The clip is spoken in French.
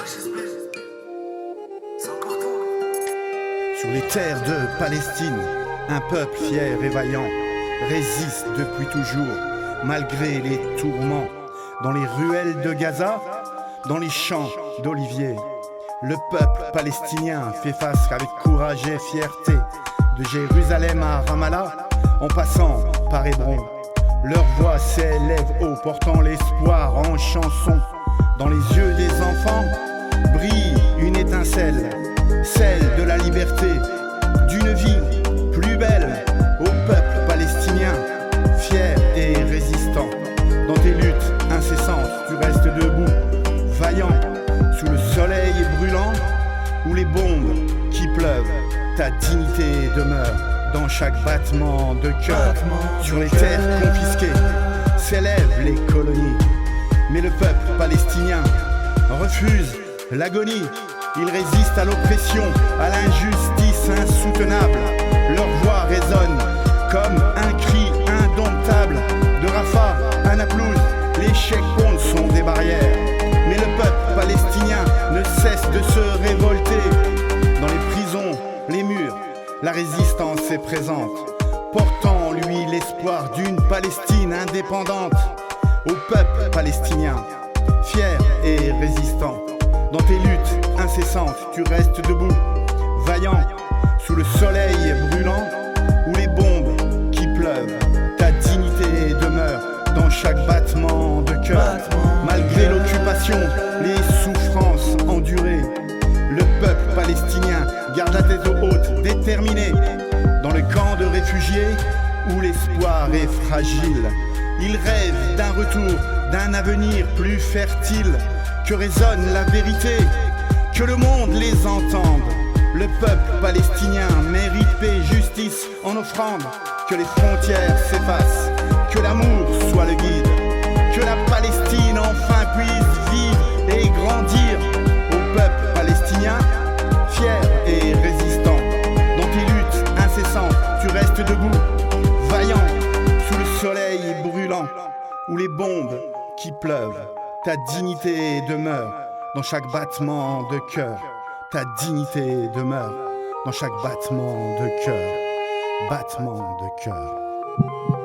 C'est important. Sur les terres de Palestine, un peuple fier et vaillant résiste depuis toujours, malgré les tourments. Dans les ruelles de Gaza, dans les champs d'oliviers, le peuple palestinien fait face avec courage et fierté. De Jérusalem à Ramallah, en passant par Hébron, leur voix s'élève haut, portant l'espoir en chanson. Dans les yeux des enfants brille une étincelle, celle de la liberté, d'une vie plus belle. Au peuple palestinien, fier et résistant, dans tes luttes incessantes, tu restes debout, vaillant, sous le soleil brûlant, ou les bombes qui pleuvent, ta dignité demeure dans chaque battement de cœur. Sur les terres confisquées s'élèvent les colonies, mais le peuple palestinien refuse l'agonie. Il résiste à l'oppression, à l'injustice insoutenable. Leur voix résonne comme un cri indomptable. De Rafah à Naplouse, les checkpoints sont des barrières, mais le peuple palestinien ne cesse de se révolter. Dans les prisons, les murs, la résistance est présente, portant en lui l'espoir d'une Palestine indépendante. Au peuple palestinien, fier et résistant, dans tes luttes incessantes, tu restes debout, vaillant, sous le soleil brûlant, ou les bombes qui pleuvent, ta dignité demeure dans chaque battement de cœur. Malgré l'occupation, les souffrances endurées, le peuple palestinien garde la tête haute, déterminé. Dans le camp de réfugiés, où l'espoir est fragile, ils rêvent d'un retour, d'un avenir plus fertile. Que résonne la vérité, que le monde les entende. Le peuple palestinien mérite paix, justice en offrande. Que les frontières s'effacent, que l'amour soit le guide, que la Palestine enfin puisse vivre et grandir. Au peuple palestinien, fier et résistant, dans tes luttes incessantes, tu restes debout, vaillant, sous le soleil brûlant, ou les bombes qui pleuvent, ta dignité demeure dans chaque battement de cœur. Ta dignité demeure dans chaque battement de cœur. Battement de cœur.